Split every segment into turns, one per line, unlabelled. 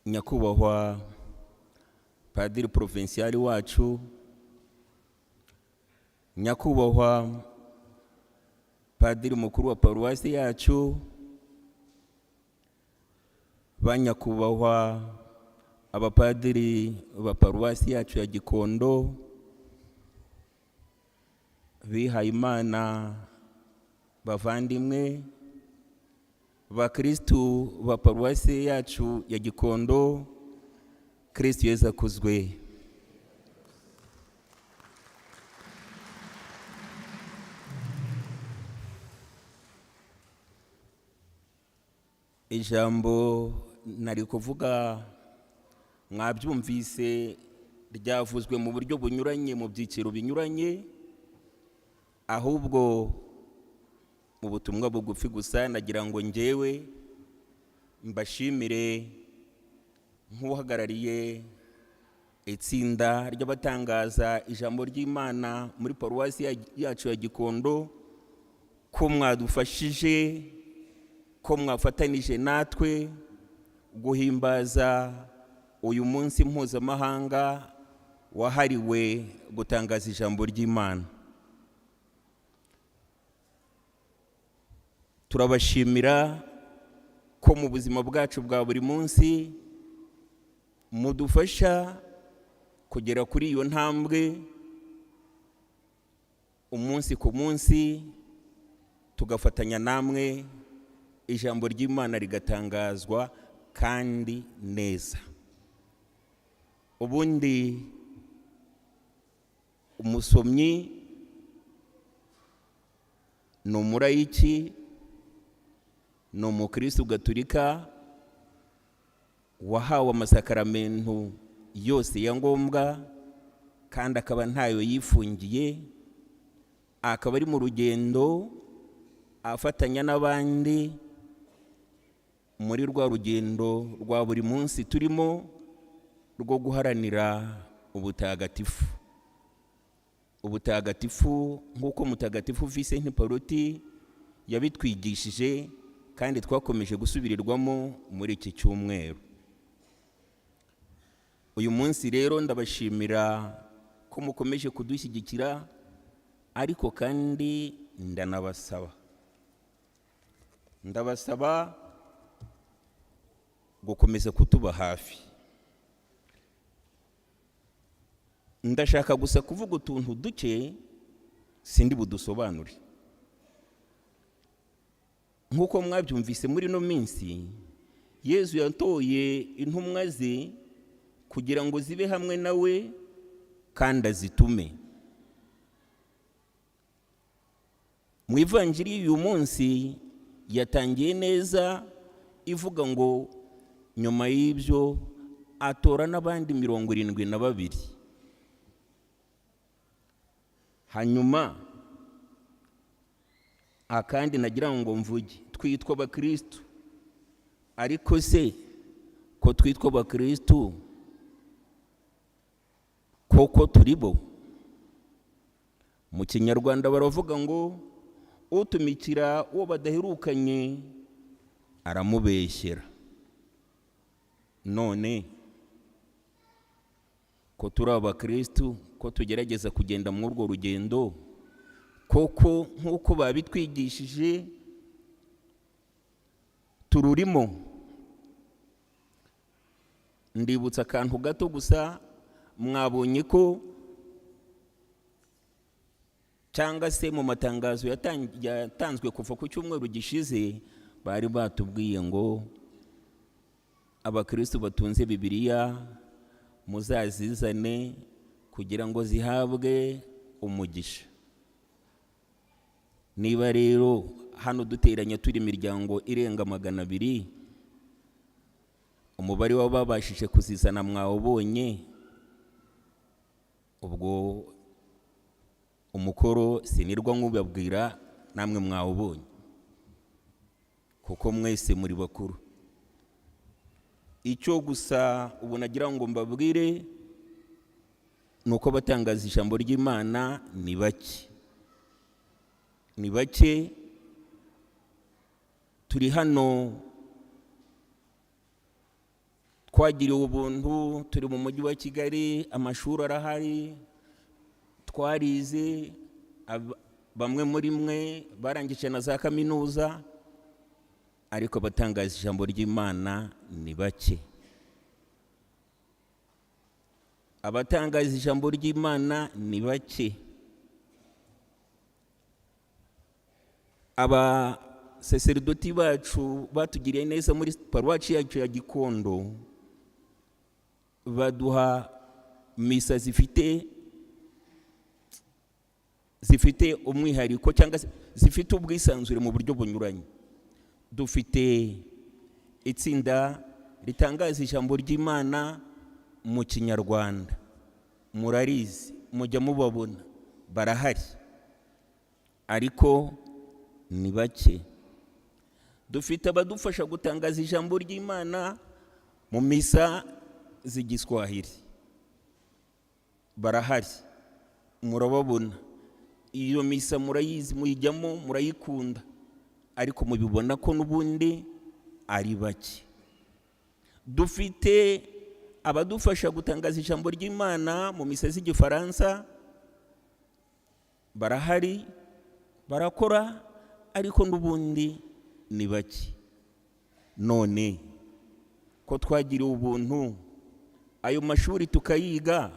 nyakubahwa padiri provincial wacu, nyakubahwa padiri mukuru wa paruwasi yacu, banyakubahwa abapadiri ba paruwasi yacu ya Gikondo, bihaye Imana, bavandimwe, bakristu ba paruwasi yacu ya Gikondo, Kristo Yesu akuzwe. Ijambo nari kuvuga mwabyumvise ryavuzwe mu buryo bunyuranye, mu byiciro binyuranye, ahubwo mu butumwa bugufi gusa nagira ngo njyewe mbashimire nk'uhagarariye itsinda ry'abatangaza ijambo ry'Imana muri paruwasi yacu ya Gikondo, ko mwadufashije, ko mwafatanije natwe guhimbaza uyu munsi mpuzamahanga wahariwe gutangaza ijambo ry'Imana. Turabashimira ko mu buzima bwacu bwa buri munsi mudufasha kugera kuri iyo ntambwe, umunsi ku munsi tugafatanya namwe, ijambo ry'Imana rigatangazwa kandi neza. Ubundi umusomyi ni umurayiki, ni umukristo gatolika wahawe amasakaramentu yose ya ngombwa, kandi akaba ntayo yifungiye, akaba ari mu rugendo afatanya n'abandi muri rwa rugendo rwa buri munsi turimo rwo guharanira ubutagatifu. Ubutagatifu nk'uko Mutagatifu Vincent Pauluti yabitwigishije kandi twakomeje gusubirirwamo muri iki cyumweru. Uyu munsi rero ndabashimira ko mukomeje kudushyigikira, ariko kandi ndabasaba gukomeza kutuba hafi. Ndashaka gusa kuvuga utuntu duke, sindi budusobanure. Nk'uko mwabyumvise muri no minsi, Yesu yatoye intumwa ze kugira ngo zibe hamwe nawe kandi azitume. Mu ivanjiri y'uyu munsi yatangiye neza ivuga ngo nyuma y'ibyo atora n'abandi 72. Hanyuma akandi nagira ngo mvuge, twitwa abakristo, ariko se ko twitwa abakristo koko turibo? Mu Kinyarwanda baravuga ngo utumikira uwo badaherukanye aramubeshyera. None ko turi abakristo, ko tugerageza kugenda muri urwo rugendo, koko nk'uko babitwigishije tururimo? Ndibutsa akantu gato gusa. Mwabonye ko cyangwa se mu matangazo yatanzwe kuva ku cyumweru gishize, bari batubwiye ngo abakristo batunze Bibiliya muzazizane kugira ngo zihabwe umugisha. Niba rero hano duteranye turi imiryango irenga 200, umubare w'ababashije kuzizana mwawubonye, ubwo umukoro sinirwa nk'ubabwira, namwe mwawubonye kuko mwese muri bakuru. Icyo gusa ubu nagira ngo mbabwire nuko batangaza ijambo ry'Imana ni bake. Turi hano twagiriwe ubuntu, turi mu mujyi wa Kigali, amashuri arahari, twarize, bamwe muri mwe barangije na za kaminuza, ariko abatangaza ijambo ry'Imana ni bake. Abatangaza ijambo ry'Imana ni bake. Abasaserdoti bacu batugiriye neza muri paruwaci yacu ya Gikondo, baduha misa zifite umwihariko cyangwa zifite ubwisanzure mu buryo bunyuranye. Dufite itsinda ritangaza ijambo ry'Imana mu Kinyarwanda, murarizi, mujya mubabona, barahari, ariko ni bake. Dufite abadufasha gutangaza ijambo ry'Imana mu misa z'igiswahili, barahari, murababona. Iyo misa murayizi, muyijyamo, murayikunda, ariko mubibona ko n'ubundi ari bake. Dufite abadufasha gutangaza ijambo ry'Imana mu misa z'igifaransa, barahari, barakora, ariko n'ubundi ni bake. None ko twagiriwe ubuntu, ayo mashuri tukayiga,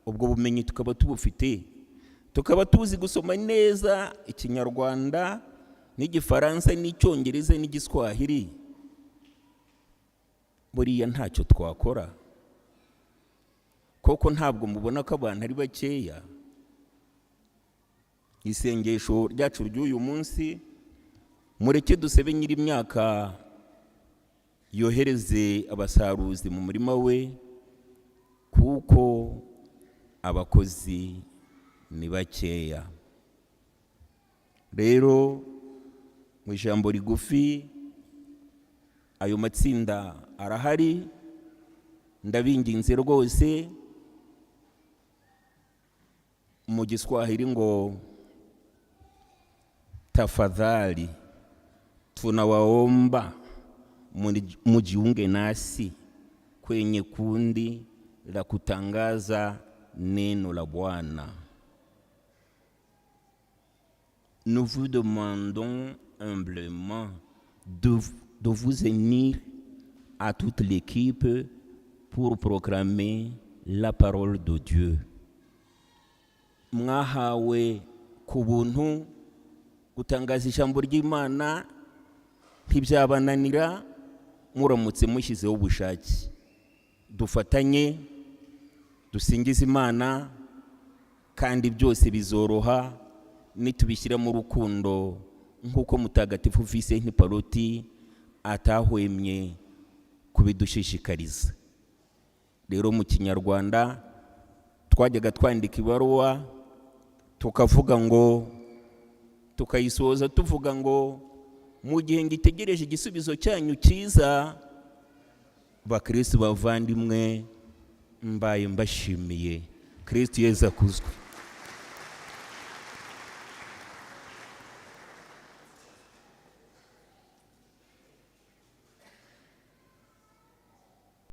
ubwo bumenyi tukaba tubufite, tukaba tuzi gusoma neza Ikinyarwanda n'Igifaransa n'Icyongereza n'Igiswahili, buriya ntacyo twakora? Koko ntabwo mubona ko abantu ari bakeya? Isengesho ryacu ry'uyu munsi, mureke dusebe nyiri imyaka yohereze abasaruzi mu murima we, kuko abakozi ni bakeya. Rero mu ijambo rigufi, ayo matsinda arahari, ndabinginze rwose. Mu Giswahili ngo tafadhali tunawaomba mujiunge nasi kwenye kundi la kutangaza neno la Bwana. Nous vous demandons humblement de vous unir à toute l'équipe pour proclamer la parole de Dieu. Mwahawe ku buntu gutangaza ijambo ry'Imana, ntibyabananira muramutse mushyizeho ubushake. Dufatanye, dusingize Imana, kandi byose bizoroha nitubishyira mu rukundo, nk'uko Mutagatifu Vincent Paroti atahwemye kubidushishikariza. Rero mu Kinyarwanda twajyaga twandika ibaruwa tukavuga ngo, tukayisoza tuvuga ngo, mu gihe ngitegereje igisubizo cyanyu cyiza, bakristo bavandimwe, mbaye mbashimiye. Kristo Yesu akuzwe.